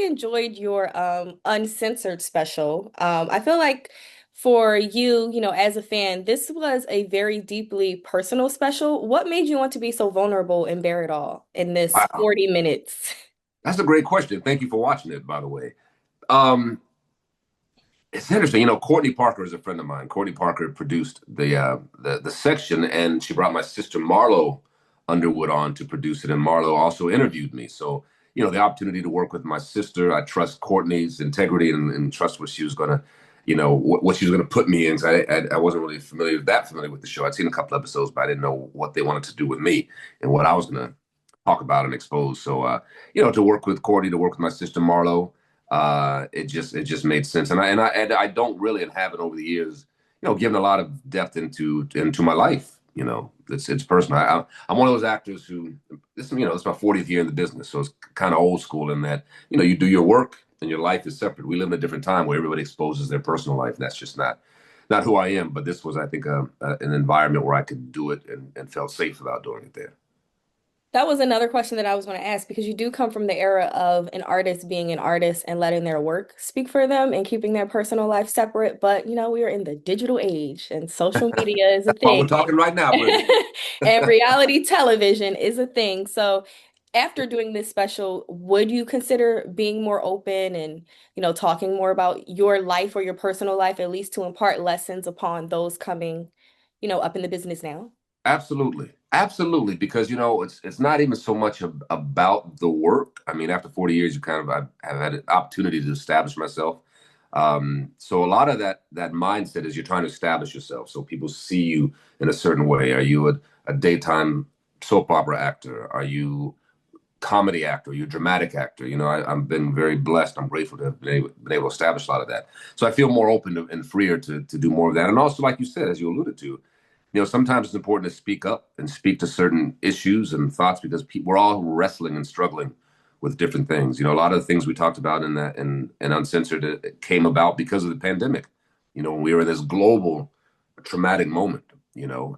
really enjoyed your Uncensored special. I feel like for you, as a fan, this was a very deeply personal special. What made you want to be so vulnerable and bare it all in this Wow, 40 minutes? that's a great question. Thank you for watching it, by the way. Um, it's interesting. Courtney Parker is a friend of mine. Courtney Parker produced the section, and she brought my sister Marlo Underwood on to produce it. And Marlo also interviewed me. So, the opportunity to work with my sister, I trust Courtney's integrity and trust what she was gonna, what she was gonna put me in. So I wasn't really familiar with the show. I'd seen a couple episodes, but I didn't know what they wanted to do with me and what I was gonna talk about and expose. So, to work with Courtney, to work with my sister Marlo, it just made sense. And I don't really and haven't over the years, given a lot of depth into my life. It's personal. I'm one of those actors who it's my 40th year in the business, so it's kind of old school in that you do your work and your life is separate. We live in a different time where everybody exposes their personal life, and that's just not who I am. But this was, I think, an environment where I could do it and felt safe about doing it there. That was another question that I was going to ask because you do come from the era of an artist being an artist and letting their work speak for them and keeping their personal life separate. But, we are in the digital age and social media is a That's what we're thing. talking right now, Brenda. And reality television is a thing. So, after doing this special, would you consider being more open and, talking more about your life or your personal life, at least to impart lessons upon those coming, up in the business now? Absolutely. Absolutely. Because, it's not even so much about the work. I mean, after 40 years, have had an opportunity to establish myself. So a lot of that mindset is you're trying to establish yourself. So people see you in a certain way. Are you a daytime soap opera actor? Are you comedy actor? Are you a dramatic actor? I've been very blessed. I'm grateful to have been able to establish a lot of that. So I feel more open and freer to do more of that. And also, like you said, as you alluded to, sometimes it's important to speak up and speak to certain issues and thoughts because we're all wrestling and struggling with different things. A lot of the things we talked about in that and Uncensored it came about because of the pandemic. When we were in this global traumatic moment.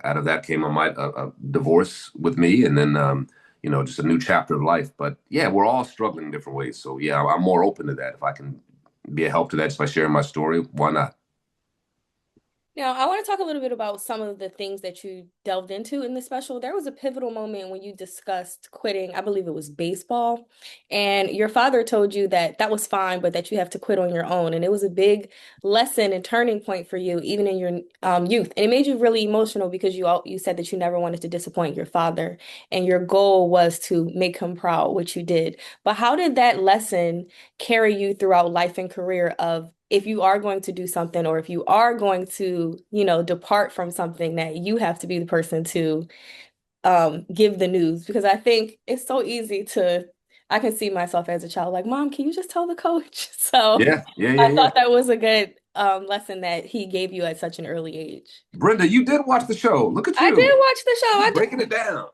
Out of that came a divorce with me, and then just a new chapter of life. But yeah, we're all struggling in different ways. So yeah, I'm more open to that. If I can be a help to that just by sharing my story, why not? Now, I want to talk a little bit about some of the things that you delved into in the special. There was a pivotal moment when you discussed quitting, I believe it was baseball, and your father told you that that was fine, but that you have to quit on your own. And it was a big lesson and turning point for you, even in your youth. And it made you really emotional because you said that you never wanted to disappoint your father, and your goal was to make him proud, which you did. But how did that lesson carry you throughout life and career of if you are going to do something or if you are going to, depart from something that you have to be the person to give the news because I think it's so easy to I can see myself as a child like, Mom, can you just tell the coach? So Yeah, yeah, yeah, I yeah. thought that was a good lesson that he gave you at such an early age. Brenda, you did watch the show. Look at I did you. watch the show. You breaking it down.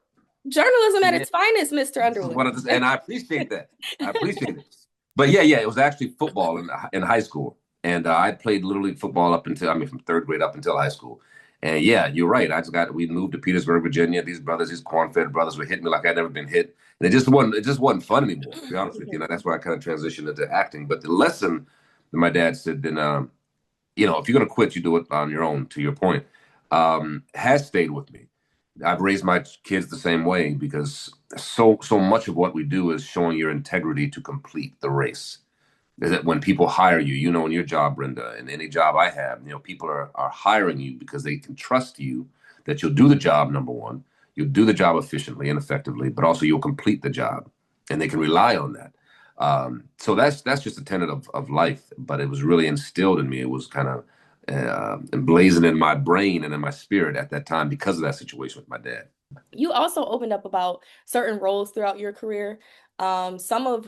Journalism at Yeah, its finest, Mr. this is Underwood. one of the, and I appreciate that. I appreciate it. But yeah, yeah, it was actually football in high school, and I played little league football from third grade up until high school. And yeah, you're right. We moved to Petersburg, Virginia. These corn-fed brothers were hitting me like I'd never been hit, and it just wasn't fun anymore. To be honest with you, that's why I kind of transitioned into acting. But the lesson that my dad said, then if you're gonna quit, you do it on your own. To your point, has stayed with me. I've raised my kids the same way because so much of what we do is showing your integrity to complete the race. Is that when people hire you, in your job, Brenda, and any job I have, people are hiring you because they can trust you that you'll do the job, number one, you'll do the job efficiently and effectively, but also you'll complete the job and they can rely on that. So that's just a tenet of life, but it was really instilled in me. It was kind of emblazoned in my brain and in my spirit at that time because of that situation with my dad. You also opened up about certain roles throughout your career, some of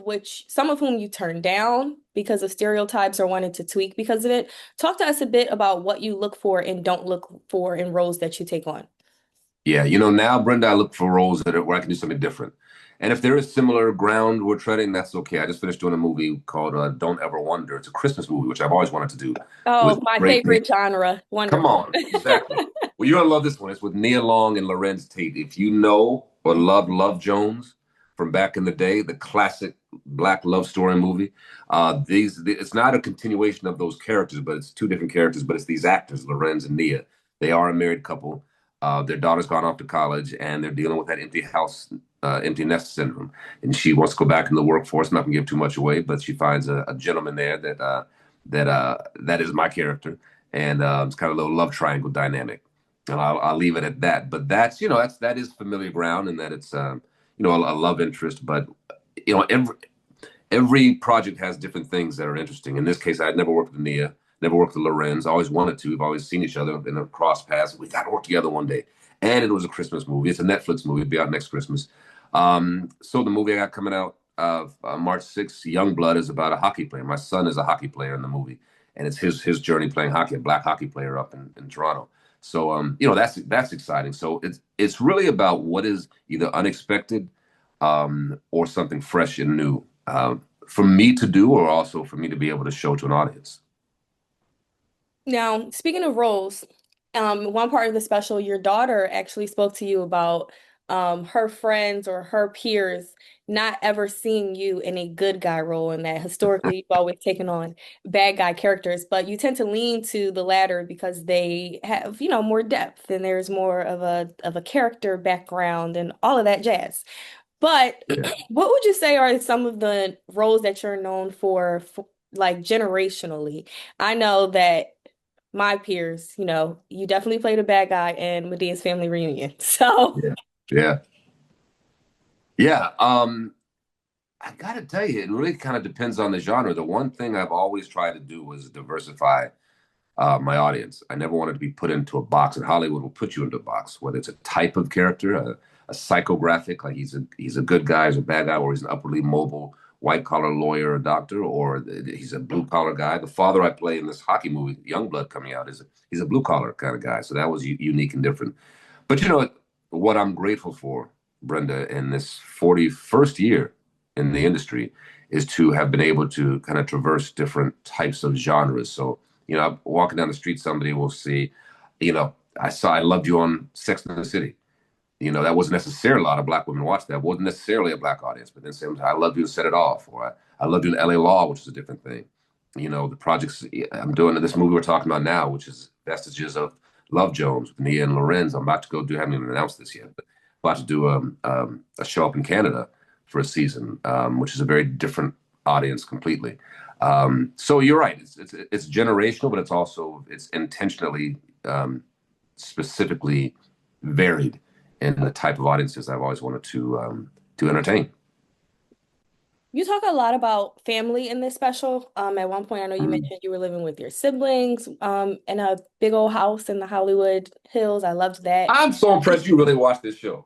whom you turned down because of stereotypes or wanted to tweak because of it. Talk to us a bit about what you look for and don't look for in roles that you take on. Yeah, now, Brenda, I look for roles where I can do something different. And if there is similar ground we're treading, that's okay. I just finished doing a movie called Don't Ever Wonder. It's a Christmas movie, which I've always wanted to do Oh, with my great name. favorite genre. Come Wonderful. on, exactly. Well, you're gonna love this one. It's with Nia Long and Lorenz Tate. If you know or love Love Jones from back in the day, the classic black love story movie. It's not a continuation of those characters, but it's two different characters. But it's these actors, Lorenz and Nia. They are a married couple. Their daughter's gone off to college, and they're dealing with that empty house, empty nest syndrome. And she wants to go back in the workforce. I'm not gonna give too much away, but she finds a gentleman there that is my character, and it's kind of a little love triangle dynamic. And I'll leave it at that. But that is familiar ground, and that it's a love interest. But you know every project has different things that are interesting. In this case, I had never worked with Nia, never worked with Lorenz. I always wanted to. We've always seen each other in a cross paths. We got to work together one day. And it was a Christmas movie. It's a Netflix movie. It'll be out next Christmas. So the movie I got coming out March 6th, Youngblood, is about a hockey player. My son is a hockey player in the movie, and it's his journey playing hockey, a black hockey player up in Toronto. So that's exciting. So it's really about what is either unexpected or something fresh and new for me to do, or also for me to be able to show to an audience. Now, speaking of roles, one part of the special, your daughter actually spoke to you about her friends or her peers not ever seeing you in a good guy role, and that historically you've always taken on bad guy characters, but you tend to lean to the latter because they have, more depth and there's more of a character background and all of that jazz. But Yeah. what would you say are some of the roles that you're known for like generationally? I know that my peers, you definitely played a bad guy in Medea's Family Reunion. So, Yeah. Yeah. Yeah. I gotta tell you, it really kind of depends on the genre. The one thing I've always tried to do was diversify my audience. I never wanted to be put into a box, and Hollywood will put you into a box, whether it's a type of character, a psychographic, like he's a good guy, he's a bad guy, or he's an upwardly mobile white collar lawyer or doctor, or he's a blue collar guy. The father I play in this hockey movie, Youngblood, coming out, he's a blue collar kind of guy. So that was unique and different. But what I'm grateful for, Brenda, in this 41st year in the industry is to have been able to kind of traverse different types of genres. So, walking down the street, somebody will see, I loved you on Sex and the City. That wasn't necessarily a lot of black women watched that. It wasn't necessarily a black audience, but then same time, I loved you and Set It Off, or I loved you in LA Law, which is a different thing. The projects I'm doing in this movie we're talking about now, which is vestiges of Love Jones with Nia and Lorenz. I'm about to go do, haven't even announced this yet, but about to do a show up in Canada for a season, which is a very different audience completely. So you're right. It's generational, but it's intentionally specifically varied in the type of audiences I've always wanted to entertain. you talk a lot about family in this special. At one point, I know you Mm. mentioned you were living with your siblings, in a big old house in the Hollywood Hills. I loved that. I'm so impressed you really watched this show.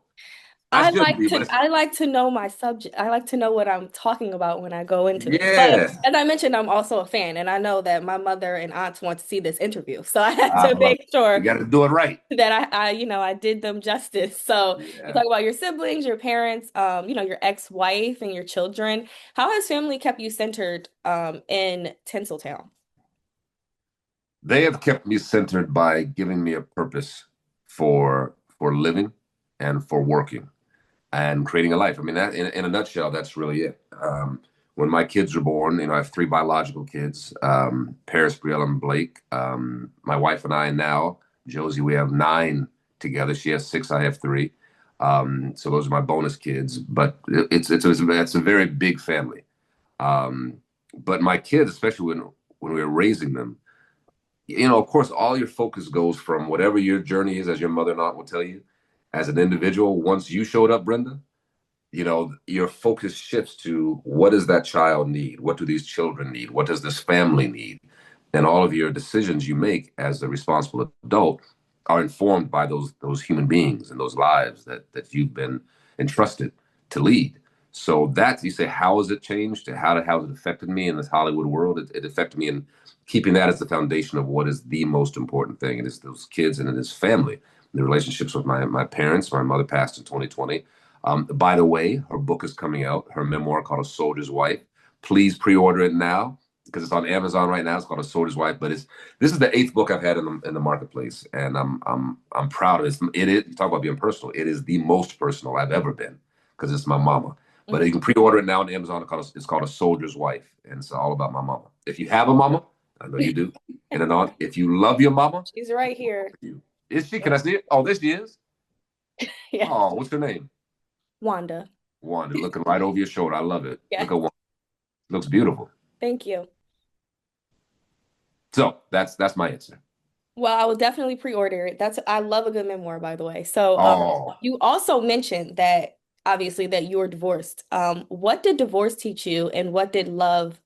I shouldn't be, but I like to know my subject. I like to know what I'm talking about when I go into this. But yeah, as I mentioned, I'm also a fan, and I know that my mother and aunts want to see this interview. So I had I to love make it. You sure got to do it right. that I did them justice. So you Yeah. talk about your siblings, your parents, your ex-wife and your children. How has family kept you centered in Tinseltown? They have kept me centered by giving me a purpose for living and for working and creating a life. I mean, that in a nutshell, that's really it. When my kids were born, I have three biological kids, Paris, Brielle, and Blake. My wife and I now, Josie, we have nine together. She has six, I have three. So those are my bonus kids. But it's a very big family. But my kids, especially when we were raising them, of course, all your focus goes from whatever your journey is, as your mother and aunt will tell you, as an individual. Once you showed up, Brenda, your focus shifts to what does that child need? What do these children need? What does this family need? And all of your decisions you make as a responsible adult are informed by those human beings and those lives that you've been entrusted to lead. So that you say, how has it changed? How has it affected me in this Hollywood world? It affected me in keeping that as the foundation of what is the most important thing. It is those kids and it is family. The relationships with my parents. My mother passed in 2020. By the way, her book is coming out, her memoir called A Soldier's Wife. Please pre-order it now because it's on Amazon right now. It's called A Soldier's Wife, but this is the eighth book I've had in the marketplace, and I'm proud of it. It is, you talk about being personal. It is the most personal I've ever been because it's my mama. But Hmm. you can pre-order it now on Amazon. It's called A Soldier's Wife, and it's all about my mama. If you have a mama, I know you do, and then on, if you love your mama, She's right here. you is she? Can I see it? Oh, there she is. Yeah. Oh, what's her name? Wanda. Wanda, looking right over your shoulder. I love it. Yeah. Look at Wanda. Looks beautiful. Thank you. So that's my answer. Well, I will definitely pre-order it. I love a good memoir, by the way. So, Oh, you also mentioned that obviously that you were divorced. What did divorce teach you, and what did love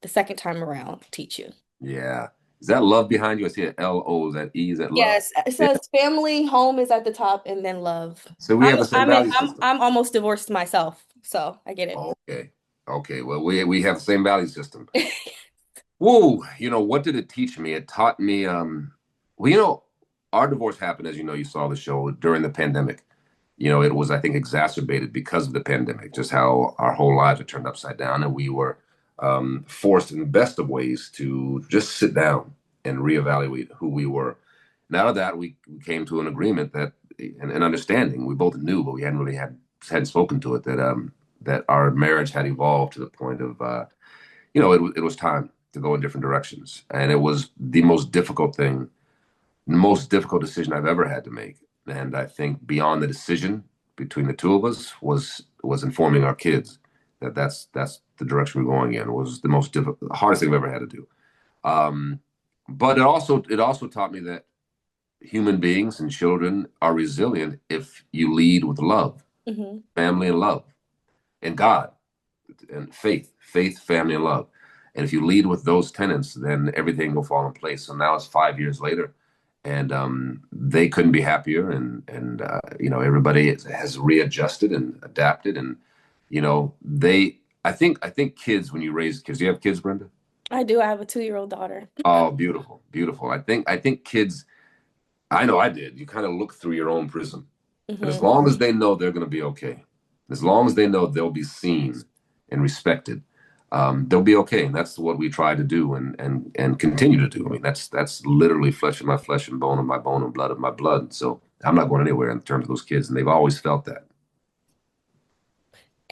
the second time around teach you? yeah. Is that love behind you? I see an L-O. Is that E? Is that love? Yes, it Yeah. says family, home is at the top, and then love. So we I'm have the same I'm value system. I'm almost divorced myself, so I get it. Okay. Okay. Well, we have the same value system. Whoa. What did it teach me? It taught me, well, our divorce happened, as you know, you saw the show during the pandemic. It was, I think, exacerbated because of the pandemic, just how our whole lives were turned upside down. And we were forced in the best of ways to just sit down and reevaluate who we were. And out of that, we came to an agreement that, an understanding we both knew, but we hadn't really hadn't spoken to it, that our marriage had evolved to the point of, it was time to go in different directions. And it was the most difficult decision I've ever had to make. And I think beyond the decision between the two of us was informing our kids that's the direction we're going in. It was the most difficult, the hardest thing I've ever had to do. Um, but it also taught me that human beings and children are resilient if you lead with love, Hmm. family, and love, and God and faith, family, and love. And if you lead with those tenets, then everything will fall in place. So now it's 5 years later, and they couldn't be happier. And everybody has readjusted and adapted. And they, I think kids, when you raise kids, do you have kids, Brenda? I do. I have a 2-year-old daughter. Oh, beautiful, beautiful. I think kids. I know I did. You kind of look through your own prism, and as Hmm. long as they know they're going to be okay, as long as they know they'll be seen and respected, they'll be okay. And that's what we try to do, and continue to do. I mean, that's literally flesh of my flesh and bone of my bone and blood of my blood. So I'm not going anywhere in terms of those kids, and they've always felt that.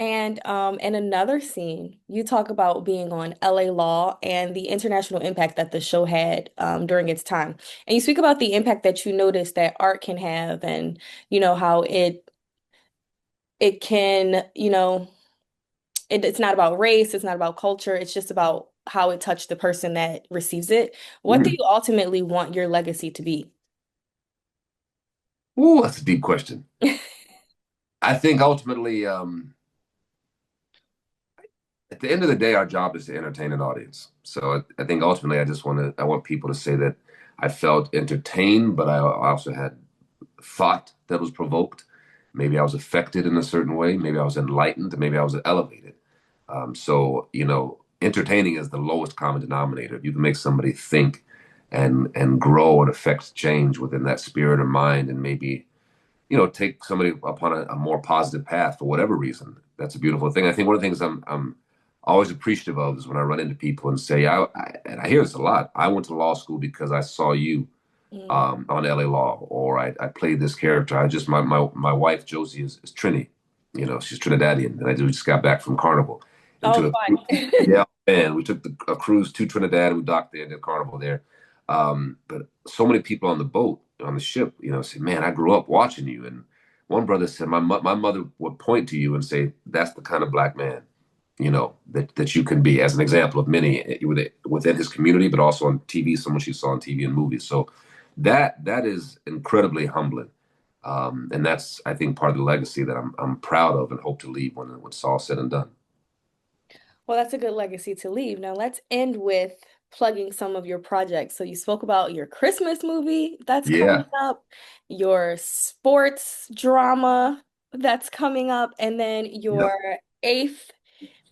And in another scene, you talk about being on LA Law and the international impact that the show had during its time. And you speak about the impact that you noticed that art can have, and how it can, it's not about race, it's not about culture, it's just about how it touched the person that receives it. What do Mm. you ultimately want your legacy to be? Ooh, that's a deep question. I think ultimately, at the end of the day, our job is to entertain an audience. So I think ultimately, I want people to say that I felt entertained, but I also had thought that was provoked. Maybe I was affected in a certain way. Maybe I was enlightened. Maybe I was elevated. So entertaining is the lowest common denominator. If you can make somebody think and grow and affect change within that spirit or mind, and maybe take somebody upon a more positive path for whatever reason. That's a beautiful thing. I think one of the things I'm always appreciative of is when I run into people and say, and I hear this a lot. I went to law school because I saw you Mm. on LA Law, or I played this character. My wife Josie is Trini. She's Trinidadian, and I just got back from Carnival, and we Oh, took fun. yeah, and we took a cruise to Trinidad, and we docked there and did Carnival there. But so many people on the boat, on the ship, say, "Man, I grew up watching you." And one brother said, "My mother would point to you and say, that's the kind of black man, that you can be," as an example of many within his community, but also on TV, someone she saw on TV and movies. So that is incredibly humbling. And that's, I think, part of the legacy that I'm proud of and hope to leave when it's all said and done. Well, that's a good legacy to leave. Now, let's end with plugging some of your projects. So, you spoke about your Christmas movie that's coming Yeah, up, your sports drama that's coming up, and then yeah, your eighth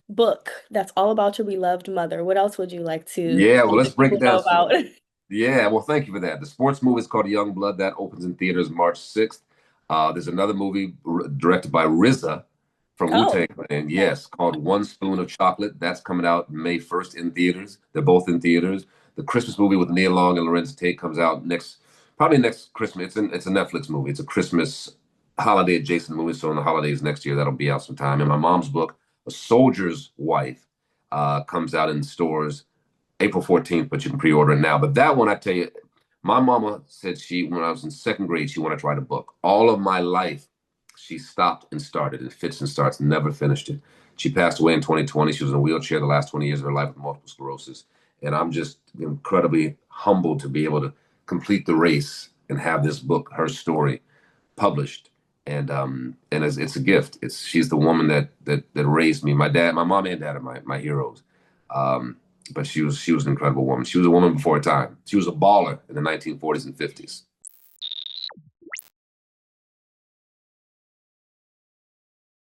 book that's all about your beloved mother. What else would you like to yeah. Well, let let's the break it people know down. about? So, yeah, well, thank you for that. The sports movie is called Young Blood. That opens in theaters March 6th. There's another movie directed by RZA from Oh, Wu-Tang, and nice. yes, called One Spoon of Chocolate. That's coming out May 1st in theaters. They're both in theaters. The Christmas movie with Nia Long and Lorenz Tate comes out probably next Christmas. It's a Netflix movie. It's a Christmas holiday adjacent movie. So in the holidays next year, that'll be out sometime. And my mom's book, A Soldier's Wife, comes out in stores April 14th, but you can pre-order it now. But that one, I tell you, my mama said when I was in second grade, she wanted to write a book. All of my life, she stopped and started and fits and starts, never finished it. She passed away in 2020. She was in a wheelchair the last 20 years of her life with multiple sclerosis. And I'm just incredibly humbled to be able to complete the race and have this book, her story, published. And it's a gift. She's the woman that raised me. My mom and dad are my heroes. But she was an incredible woman. She was a woman before her time. She was a baller in the 1940s and 50s.